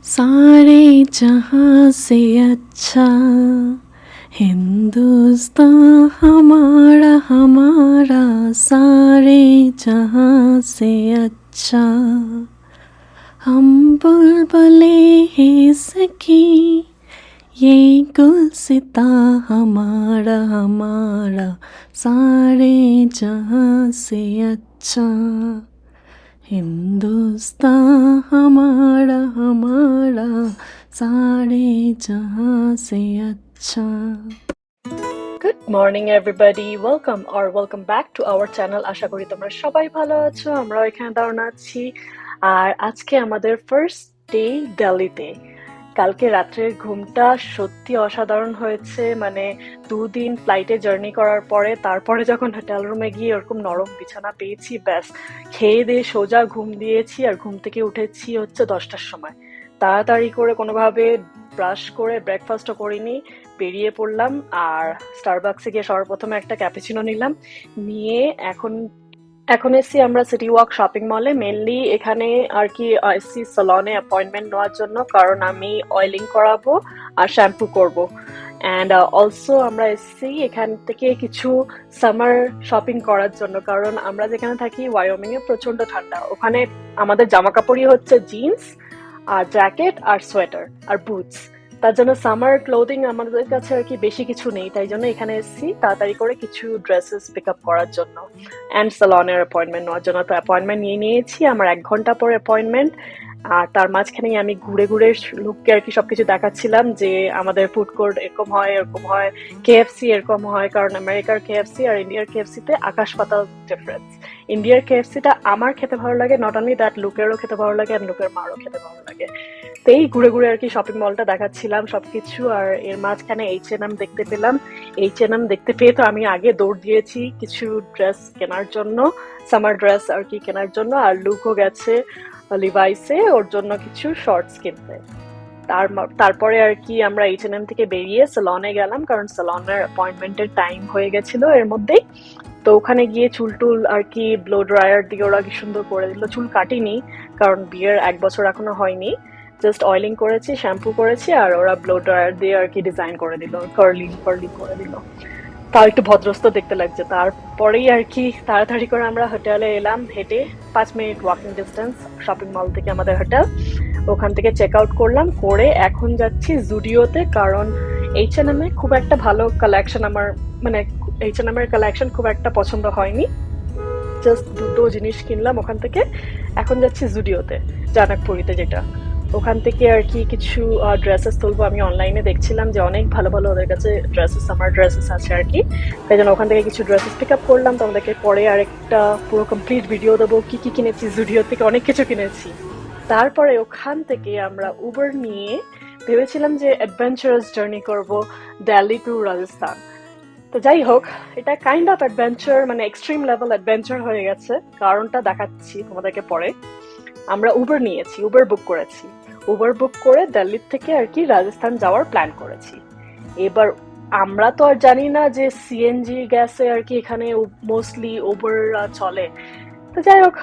सारे जहां से अच्छा हिंदुस्तान हमारा हमारा सारे जहां से अच्छा हम बुलबुले हैं सखी ये गुलसिता हमारा हमारा सारे जहां से अच्छा हिंदुस्तान हमारा हमारा सारे जहां से अच्छा। Good morning everybody, welcome back to our channel. আশা করি তোমরা সবাই ভালো আছো, আমরাও এখানে দারুণ আছি। আর আজকে আমাদের ফার্স্ট ডে দিল্লিতে। কালকে রাত্রের ঘুমটা সত্যি অসাধারণ হয়েছে, মানে 2 দিন ফ্লাইটে জার্নি করার পরে তারপরে যখন হোটেল রুমে গিয়ে ওরকম নরম বিছানা পেয়েছি, ব্যাস খেয়ে দিয়ে সোজা ঘুম দিয়েছি। আর ঘুম থেকে উঠেছি হচ্ছে 10টার সময়। তাড়াতাড়ি করে কোনোভাবে ব্রাশ করে ব্রেকফাস্টও করিনি, বেরিয়ে পড়লাম। আর স্টারবাক্সে গিয়ে সর্বপ্রথমে একটা ক্যাপুচিনো নিলাম, নিয়ে এখন এসছি আমরা সিটি ওয়াক শপিং মলে। মেনলি এখানে আর কি এসছি সালনে অ্যাপয়েন্টমেন্ট নেওয়ার জন্য, কারণ আমি অয়েলিং করাবো আর শ্যাম্পু করব। অ্যান্ড অলসো আমরা এসছি এখান থেকে কিছু সামার শপিং করার জন্য, কারণ আমরা যেখানে থাকি ওয়াইওমিং এ প্রচন্ড ঠান্ডা। ওখানে আমাদের জামা কাপড়ই হচ্ছে জিন্স আর জ্যাকেট আর সোয়েটার আর বুটস। তার জন্য সামার ক্লোদিং আমাদের কাছে আর কি বেশি কিছু নেই, তাই জন্য এখানে এসেছি তাড়াতাড়ি করে কিছু ড্রেসেস পিক আপ করার জন্য অ্যান্ড সালনের অ্যাপয়েন্টমেন্ট নেওয়ার জন্য। তো অ্যাপয়েন্টমেন্ট নিয়ে নিয়েছি, আমার 1 ঘন্টা পর অ্যাপয়েন্টমেন্ট। আর তার মাঝখানেই আমি ঘুরে ঘুরে লোককে আর কি সবকিছু দেখাচ্ছিলাম যে আমাদের ফুড কোর্ট এরকম হয়, এরকম হয়, কেএফসি এরকম হয়। কারণ আমেরিকার কেএফসি আর ইন্ডিয়ার কেএফসিতে আকাশ পাতাল ডিফারেন্স। ইন্ডিয়ার কেএফসিটা আমার খেতে ভালো লাগে, নট অনলি দ্যাট লুকেরও খেতে ভালো লাগে আর লুকের মারও খেতে ভালো লাগে। তো এই ঘুরে ঘুরে আর কি শপিং মলটা দেখাচ্ছিলাম সবকিছু। আর এর মাঝখানে H&M দেখতে পেলাম। H&M দেখতে পেয়ে তো আমি আগে দৌড় দিয়েছি কিছু ড্রেস কেনার জন্য, সামার ড্রেস আর কি কেনার জন্য। আর লুকও গেছে লিভাইসে ওর জন্য কিছু শর্টস কিনতে। তারপরে আর কি আমরা H&M থেকে বেরিয়ে সালনে গেলাম, কারণ সালনের অ্যাপয়েন্টমেন্টের টাইম হয়ে গেছিল এর মধ্যেই। তো ওখানে গিয়ে চুল টুল আর কি ব্লো ড্রায়ার দিয়ে ওরা কি সুন্দর করে দিল। চুল কাটিনি, কারণ বিয়ের 1 বছর এখনো হয়নি, জাস্ট অয়েলিং করেছি, শ্যাম্পু করেছি, আর ওরা ব্লো ড্রায়ার দিয়ে আর কি ডিজাইন করে দিল, কার্লি কার্লি করে দিল। তাও একটু ভদ্রস্ত দেখতে লাগছে। তারপরেই আর কি তাড়াতাড়ি করে আমরা হোটেলে এলাম, হেঁটে 5 minute walking distance shopping mall থেকে আমাদের হোটেল। ওখান থেকে চেক আউট করলাম, করে এখন যাচ্ছি জুডিওতে, কারণ H&M এ খুব একটা ভালো কালেকশন আমার, মানে H&M এর কালেকশন খুব একটা পছন্দ হয়নি। জাস্ট দুটো জিনিস কিনলাম ওখান থেকে। এখন যাচ্ছি জুডিওতে, জানাকপুরিতে, যেটা ওখান থেকে আর কি কিছু ড্রেসেস তুলবো। আমি অনলাইনে দেখছিলাম যে অনেক ভালো ভালো ওদের কাছে ড্রেসেস, সামার ড্রেসেস আছে আর কি। তাই জন্য ওখান থেকে কিছু ড্রেসেস পিক আপ করলাম। তো আমাদেরকে পরে আরেকটা পুরো কমপ্লিট ভিডিও দেবো কি কি কিনেছি। জুডিও থেকে অনেক কিছু কিনেছি। তারপরে ওখান থেকে আমরা উবার নিয়ে ভেবেছিলাম যে অ্যাডভেঞ্চারাস জার্নি করব দিল্লি টু রাজস্থান। তো যাই হোক, এটা কাইন্ড অফ অ্যাডভেঞ্চার, মানে এক্সট্রিম লেভেল অ্যাডভেঞ্চার হয়ে গেছে। কারণটা দেখাচ্ছি তোমাদেরকে পরে। আমরা উবার নিয়েছি, উবার বুক করেছি। উবার বুক করে দিল্লির থেকে আর কি রাজস্থান যাওয়ার প্ল্যান করেছি। এবার আমরা তো আর জানি না যে সিএনজি গ্যাসে আর কি এখানে মোস্টলি উবার চলে। তো যাই হোক,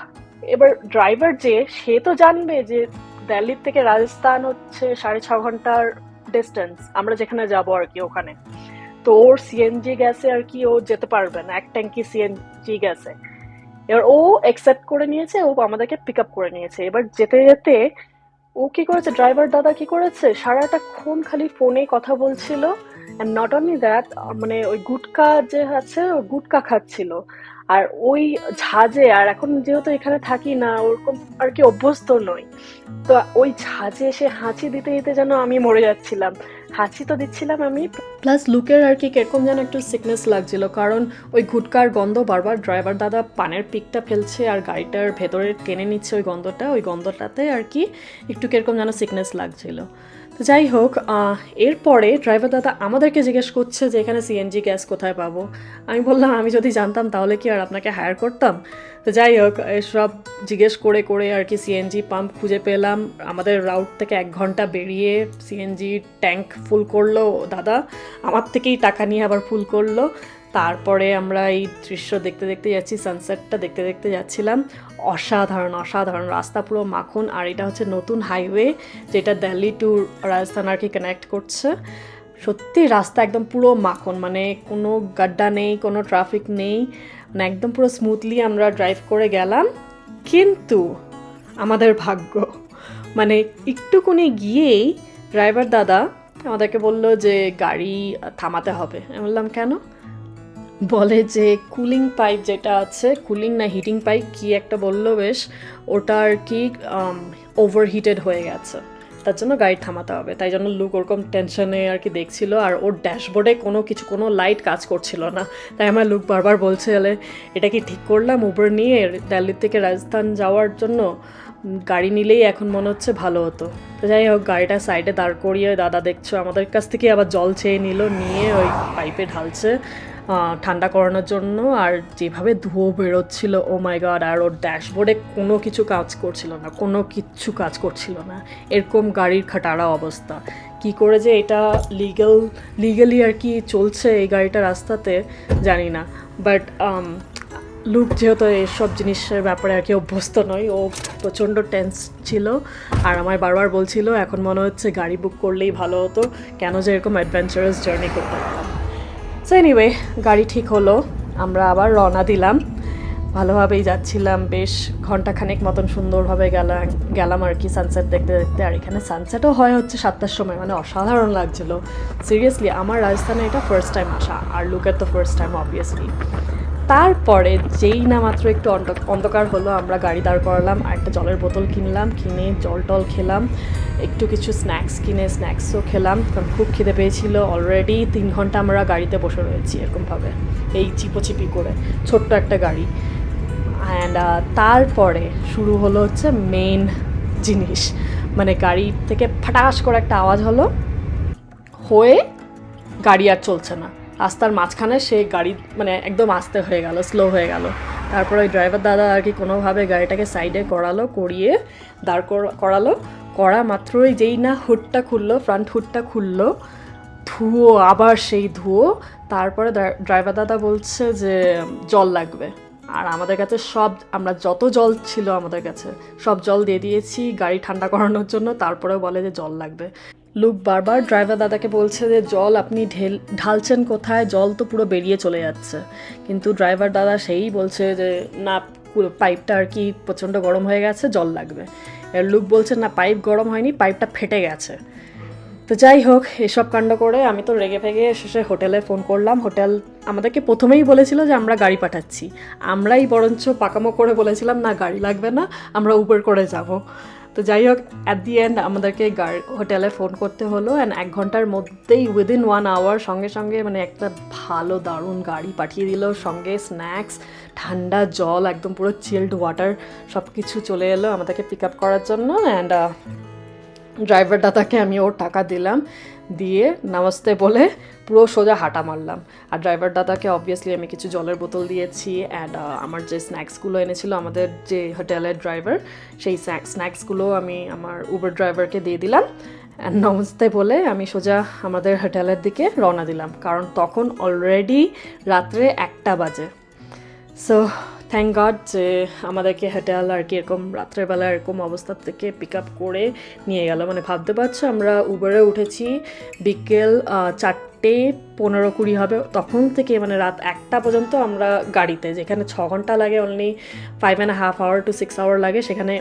এবার ড্রাইভার যে সে তো জানবে যে দিল্লির থেকে রাজস্থান হচ্ছে 6.5 ঘন্টার ডিস্টেন্স আমরা যেখানে যাবো আর কি ওখানে। তো ওর সিএনজি গ্যাসে আর কি ও যেতে পারবে না, 1 ট্যাঙ্কি সিএনজি গ্যাসে। এবার ও অ্যাকসেপ্ট করে নিয়েছে, ও আমাদেরকে পিক আপ করে নিয়েছে। এবার যেতে যেতে ও কি করেছে, ড্রাইভার দাদা কি করেছে, সারাটাক্ষণ খালি ফোনে কথা বলছিল। এন্ড নট অনলি দ্যাট, মানে ওই গুটকা যে আছে ওই গুটকা খাচ্ছিল। আর ওই ঝাঁজে, আর এখন যেহেতু এখানে থাকি না ওরকম আর কি অভ্যস্ত নই, তো ওই ঝাঁজে সে হাঁচি দিতে দিতে যেন আমি মরে যাচ্ছিলাম। হাঁচি তো দিচ্ছিলাম আমি, প্লাস লুকের আর কি কিরকম যেন একটু সিকনেস লাগছিল, কারণ ওই গুটকার গন্ধ বারবার ড্রাইভার দাদা পানের পিকটা ফেলছে আর গাড়িটার ভেতরে টেনে নিচ্ছে ওই গন্ধটাতে আর কি একটু কিরকম যেন সিকনেস লাগছিল। তো যাই হোক, এরপরে ড্রাইভার দাদা আমাদেরকে জিজ্ঞেস করছে যে এখানে সিএনজি গ্যাস কোথায় পাবো। আমি বললাম আমি যদি জানতাম তাহলে কি আর আপনাকে হায়ার করতাম। তো যাই হোক, এসব জিজ্ঞেস করে করে আর কি সিএনজি পাম্প খুঁজে পেলাম। আমাদের রাউট থেকে 1 ঘন্টা বেরিয়ে সিএনজি ট্যাঙ্ক ফুল করলো দাদা, আমার থেকেই টাকা নিয়ে আবার ফুল করলো। তারপরে আমরা এই দৃশ্য দেখতে দেখতে যাচ্ছি, সানসেটটা দেখতে দেখতে যাচ্ছিলাম। অসাধারণ অসাধারণ, রাস্তা পুরো মাখন। আর এটা হচ্ছে নতুন হাইওয়ে যেটা দিল্লি টু রাজস্থান আর কি কানেক্ট করছে। সত্যি রাস্তা একদম পুরো মাখন, মানে কোনো গাড্ডা নেই, কোনো ট্রাফিক নেই, মানে একদম পুরো স্মুথলি আমরা ড্রাইভ করে গেলাম। কিন্তু আমাদের ভাগ্য, মানে একটুকুনি গিয়েই ড্রাইভার দাদা আমাদেরকে বললো যে গাড়ি থামাতে হবে। আমি বললাম কেন? বলে যে কুলিং পাইপ যেটা আছে, কুলিং না হিটিং পাইপ কি একটা বললো, বেশ ওটা আর কি ওভারহিটেড হয়ে গেছে, তার জন্য গাড়ি থামাতে হবে। তাই জন্য লুক ওরকম টেনশনে আর কি দেখছিল। আর ওর ড্যাশবোর্ডে কোনো লাইট কাজ করছিল না। তাই আমার লুক বারবার বলছে, এটা কি ঠিক করলাম? উবার নিয়ে দিল্লি থেকে রাজস্থান যাওয়ার জন্য গাড়ি নিলেই এখন মনে হচ্ছে ভালো হতো। তো যাই হোক, গাড়িটা সাইডে দাঁড় করিয়ে দাদা দেখছো আমাদের কাছ থেকে আবার জল চেয়ে নিল, নিয়ে ওই পাইপে ঢালছে ঠান্ডা করানোর জন্য। আর যেভাবে ধুয়ো বেরোচ্ছিল, ও মাই গড! আর ওর ড্যাশবোর্ডে কোনো কিছু কাজ করছিল না, কোনো কিচ্ছু কাজ করছিল না। এরকম গাড়ির খাটারা অবস্থা। কি করে যে এটা লিগালি আর কি চলছে এই গাড়িটা রাস্তাতে জানি না। বাট লুক যেহেতু এসব জিনিসের ব্যাপারে আর কি অভ্যস্ত নয়, ও প্রচণ্ড টেন্স ছিল। আর আমায় বারবার বলছিল এখন মনে হচ্ছে গাড়ি বুক করলেই ভালো হতো, কেন যে এরকম অ্যাডভেঞ্চারাস জার্নি করতে পারতাম। সো এনিওয়ে, গাড়ি ঠিক হলো, আমরা আবার রওনা দিলাম। ভালোভাবেই যাচ্ছিলাম, বেশ ঘন্টাখানেক মতন সুন্দরভাবে গেলাম আর কি সানসেট দেখতে দেখতে। আর এখানে সানসেটও হয় হচ্ছে 7টার সময়, মানে অসাধারণ লাগছিল সিরিয়াসলি। আমার রাজস্থানে এটা ফার্স্ট টাইম আসা, আর লুকের তো ফার্স্ট টাইম অবভিয়াসলি। তারপরে যেই না মাত্র একটু অন্ধকার হলো, আমরা গাড়ি দাঁড় করালাম, আর একটা জলের বোতল কিনলাম, কিনে জল টল খেলাম, একটু কিছু স্ন্যাক্স কিনে স্ন্যাক্সও খেলাম, কারণ খুব খিদে পেয়েছিল। অলরেডি 3 ঘন্টা আমরা গাড়িতে বসে রয়েছি এরকমভাবে, এই চিপোচিপি করে, ছোট্ট একটা গাড়ি। অ্যান্ড তারপরে শুরু হলো হচ্ছে মেইন জিনিস, মানে গাড়ি থেকে ফাটাস করে একটা আওয়াজ হলো, হয়ে গাড়ি আর চলছে না। রাস্তার মাঝখানে সে গাড়ি মানে একদম আস্তে হয়ে গেল, স্লো হয়ে গেল। তারপরে ওই ড্রাইভার দাদা আর কি কোনোভাবে গাড়িটাকে সাইডে করিয়ে দাঁড় করালো। করা মাত্রই যেই না হুডটা খুললো, ফ্রন্ট হুডটা খুললো, ধুয়ো, আবার সেই ধুয়ো। তারপরে ড্রাইভার দাদা বলছে যে জল লাগবে। আর আমাদের কাছে আমরা যত জল ছিল আমাদের কাছে সব জল দিয়ে দিয়েছি গাড়ি ঠান্ডা করানোর জন্য। তারপরেও বলে যে জল লাগবে। লুক বারবার ড্রাইভার দাদাকে বলছে যে জল আপনি ঢালছেন কোথায়, জল তো পুরো বেরিয়ে চলে যাচ্ছে। কিন্তু ড্রাইভার দাদা সেই বলছে যে না, পাইপটা আর কি প্রচণ্ড গরম হয়ে গেছে, জল লাগবে। আর লুক বলছে না, পাইপ গরম হয়নি, পাইপটা ফেটে গেছে। তো যাই হোক, এসব কাণ্ড করে আমি তো রেগে ফেগে শেষে হোটেলে ফোন করলাম। হোটেল আমাদেরকে প্রথমেই বলেছিল যে আমরা গাড়ি পাঠাচ্ছি, আমরাই বরঞ্চ পাকামো করে বলেছিলাম না গাড়ি লাগবে না, আমরা উবের করে যাব। তো যাই হোক, অ্যাট দি এন্ড আমাদেরকে হোটেলে ফোন করতে হলো। অ্যান্ড 1 ঘন্টার মধ্যেই উইদিন 1 আওয়ার সঙ্গে সঙ্গে মানে একটা ভালো দারুণ গাড়ি পাঠিয়ে দিল, সঙ্গে স্ন্যাক্স, ঠান্ডা জল, একদম পুরো চিল্ড ওয়াটার, সব কিছু চলে এলো আমাদেরকে পিক আপ করার জন্য। অ্যান্ড ড্রাইভার দাদাকে আমি ওর টাকা দিলাম, দিয়ে নামাজতে বলে পুরো সোজা হাঁটা মারলাম। আর ড্রাইভার দাদাকে অবভিয়াসলি আমি কিছু জলের বোতল দিয়েছি। অ্যান্ড আমার যে স্ন্যাক্সগুলো এনেছিল আমাদের যে হোটেলের ড্রাইভার, সেই স্ন্যাক্সগুলো আমি আমার উবার ড্রাইভারকে দিয়ে দিলাম। অ্যান্ড নমস্তে বলে আমি সোজা আমাদের হোটেলের দিকে রওনা দিলাম, কারণ তখন অলরেডি রাত্রে 1টা বাজে। সো থ্যাংক গড যে আমাদেরকে হোটেল আর কি এরকম রাত্রেবেলা এরকম অবস্থা থেকে পিক আপ করে নিয়ে গেল। মানে ভাবতে পারছো, আমরা উবেরে উঠেছি বিকেল 4:15-20 হবে, তখন থেকে মানে রাত 1টা পর্যন্ত আমরা গাড়িতে, যেখানে 6 ঘন্টা লাগে অনলি 5.5 hour to 6 hour লাগে, সেখানে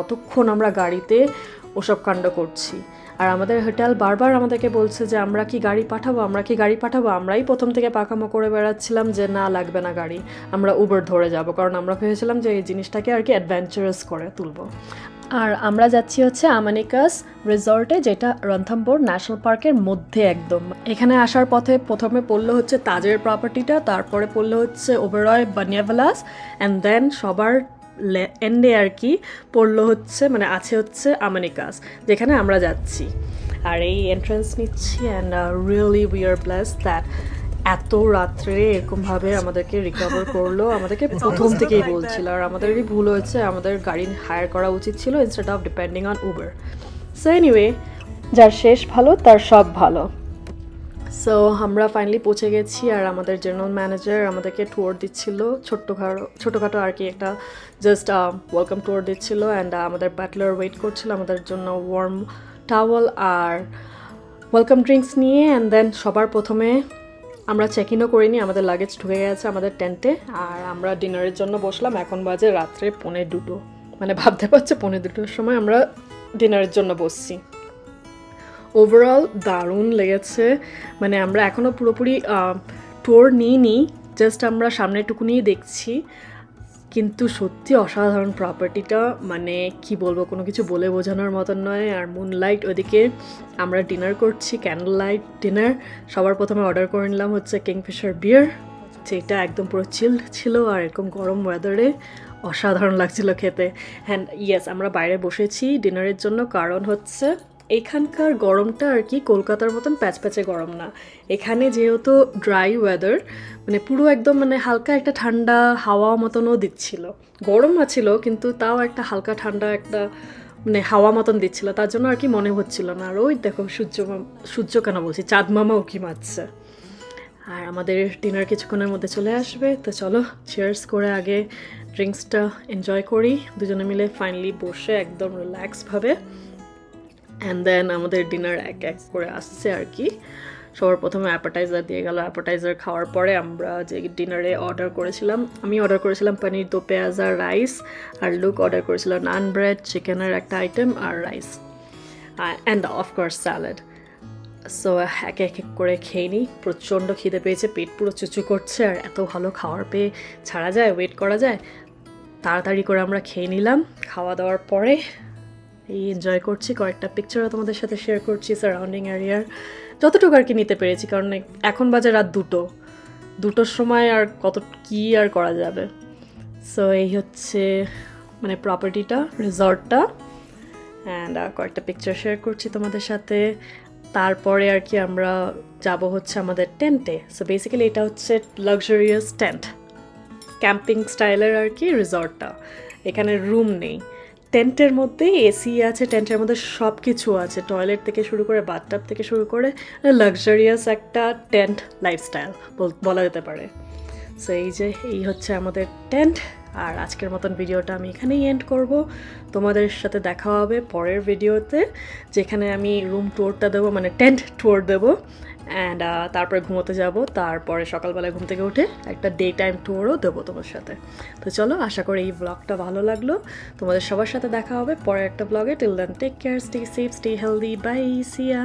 অতক্ষণ আমরা গাড়িতে ওসব কাণ্ড করছি। আর আমাদের হোটেল বারবার আমাদেরকে বলছে যে আমরা কি গাড়ি পাঠাবো। আমরাই প্রথম থেকে পাকামো করে বেড়াচ্ছিলাম যে না, লাগবে না গাড়ি, আমরা উবার ধরে যাব, কারণ আমরা ভেবেছিলাম যে এই জিনিসটাকে আর কি অ্যাডভেঞ্চারাস করে তুলব। আর আমরা যাচ্ছি হচ্ছে আমানিকাস রিসর্টে, যেটা রণথম্বোর ন্যাশনাল পার্কের মধ্যে একদম। এখানে আসার পথে প্রথমে পড়লো হচ্ছে তাজের প্রপার্টিটা, তারপরে পড়লো হচ্ছে ওবেরয় বানিয়াভিলাস, অ্যান্ড দেন সবার এন্ডে আর কি পড়লো হচ্ছে আছে হচ্ছে আমানিকাস, যেখানে আমরা যাচ্ছি। আর এই এন্ট্রান্স নিচ্ছি। And really we are blessed that এত রাত্রে এরকমভাবে আমাদেরকে রিকভার করলো। আমাদেরকে প্রথম থেকেই বলছিল, আর আমাদেরই ভুল হয়েছে, আমাদের গাড়ি হায়ার করা উচিত ছিল instead of depending on Uber. So anyway, যার শেষ ভালো তার সব ভালো। সো আমরা ফাইনালি পৌঁছে গেছি আর আমাদের জেনারেল ম্যানেজার আমাদেরকে ট্যুর দিচ্ছিল ছোটোখাটো আর কি একটা জাস্ট ওয়েলকাম ট্যুর দিচ্ছিল অ্যান্ড আমাদের ব্যাটলার ওয়েট করছিল আমাদের জন্য ওয়ার্ম টাওয়াল আর ওয়েলকাম ড্রিঙ্কস নিয়ে অ্যান্ড দেন সবার প্রথমে আমরা চেক ইনও করিনি, আমাদের লাগেজ ঢুকে গেছে আমাদের টেন্টে আর আমরা ডিনারের জন্য বসলাম। এখন বাজে রাত্রে 1:45, মানে ভাবতে পারছে 2:45 সময় আমরা ডিনারের জন্য বসছি। ওভারঅল দারুণ লেগেছে, মানে আমরা এখনও পুরোপুরি ট্যুর নিইনি, জাস্ট আমরা সামনেটুকুনিই দেখছি, কিন্তু সত্যি অসাধারণ প্রপার্টিটা, মানে কি বলবো, কোনো কিছু বলে বোঝানোর মতন নয়। আর মুনলাইট, ওদিকে আমরা ডিনার করছি, ক্যান্ডেল লাইট ডিনার। সবার প্রথমে অর্ডার করে নিলাম হচ্ছে কিংফিশার বিয়ার, যেটা একদম পুরো চিল্ড ছিল আর এরকম গরম ওয়েদারে অসাধারণ লাগছিল খেতে। হ্যাঁ ইয়েস, আমরা বাইরে বসেছি ডিনারের জন্য, কারণ হচ্ছে এখানকার গরমটা আর কি কলকাতার মতন প্যাচপ্যাচে গরম না। এখানে যেহেতু ড্রাই ওয়েদার, মানে পুরো একদম মানে হালকা একটা ঠান্ডা হাওয়া মতনও দিচ্ছিল, গরম ছিল কিন্তু তাও একটা হালকা ঠান্ডা একটা মানে হাওয়া মতন দিচ্ছিল, তার জন্য আর কি মনে হচ্ছিল না। আর ওই দেখো সূর্য কেন বলছি, চাঁদ মামা উকি মারছে। আর আমাদের ডিনার কিছুক্ষণের মধ্যে চলে আসবে, তো চলো চিয়ার্স করে আগে ড্রিঙ্কসটা এনজয় করি দুজনে মিলে ফাইনালি বসে একদম রিল্যাক্সভাবে। অ্যান্ড দেন আমাদের ডিনার এক এক করে আসছে আর কি। সবার প্রথমে অ্যাপাটাইজার দিয়ে গেল, অ্যাপাটাইজার খাওয়ার পরে আমরা যে ডিনারে অর্ডার করেছিলাম, আমি অর্ডার করেছিলাম পনির দো পেঁয়াজ আর রাইস, আর লুক অর্ডার করেছিল নান ব্রেড, চিকেনের একটা আইটেম আর rice and of course salad. So এক এক করে খেয়ে নিই, প্রচণ্ড খিদে পেয়েছে, পেট পুরো চুচু করছে, আর এত ভালো খাওয়ার পেয়ে ছাড়া যায়, ওয়েট করা যায়। তাড়াতাড়ি করে আমরা খেয়ে নিলাম। খাওয়া দাওয়ার পরে এই এনজয় করছি, কয়েকটা পিকচারও তোমাদের সাথে শেয়ার করছি সারাউন্ডিং এরিয়ার, যতটুকু আর কি নিতে পেরেছি, কারণ এখন বাজে রাত 2টোর সময় আর কী আর করা যাবে। সো এই হচ্ছে মানে প্রপার্টিটা, রিসর্টটা, অ্যান্ড কয়েকটা পিকচার শেয়ার করছি তোমাদের সাথে। তারপরে আর কি আমরা যাব হচ্ছে আমাদের টেন্টে। সো বেসিক্যালি এটা হচ্ছে লাক্সারিয়াস টেন্ট, ক্যাম্পিং স্টাইলের আর কি রিসর্টটা। এখানে রুম নেই, টেন্টের মধ্যে এসি আছে, টেন্টের মধ্যে সব কিছু আছে, টয়লেট থেকে শুরু করে বাথটাব থেকে শুরু করে লাক্সারিয়াস একটা টেন্ট লাইফস্টাইল বলা যেতে পারে। সো এই হচ্ছে আমাদের টেন্ট। আর আজকের মতন ভিডিওটা আমি এখানেই এন্ড করব। তোমাদের সাথে দেখা হবে পরের ভিডিওতে, যেখানে আমি রুম ট্যুরটা দেবো, মানে টেন্ট ট্যুর দেবো, অ্যান্ড তারপরে ঘুমোতে যাব। তারপরে সকালবেলায় ঘুম থেকে উঠে একটা ডে টাইম ট্যুরও দেবো তোমার সাথে। তো চলো, আশা করি এই ব্লগটা ভালো লাগলো। তোমাদের সবার সাথে দেখা হবে পরের একটা ব্লগে। Till then take care, stay safe, stay healthy, bye, সিয়া।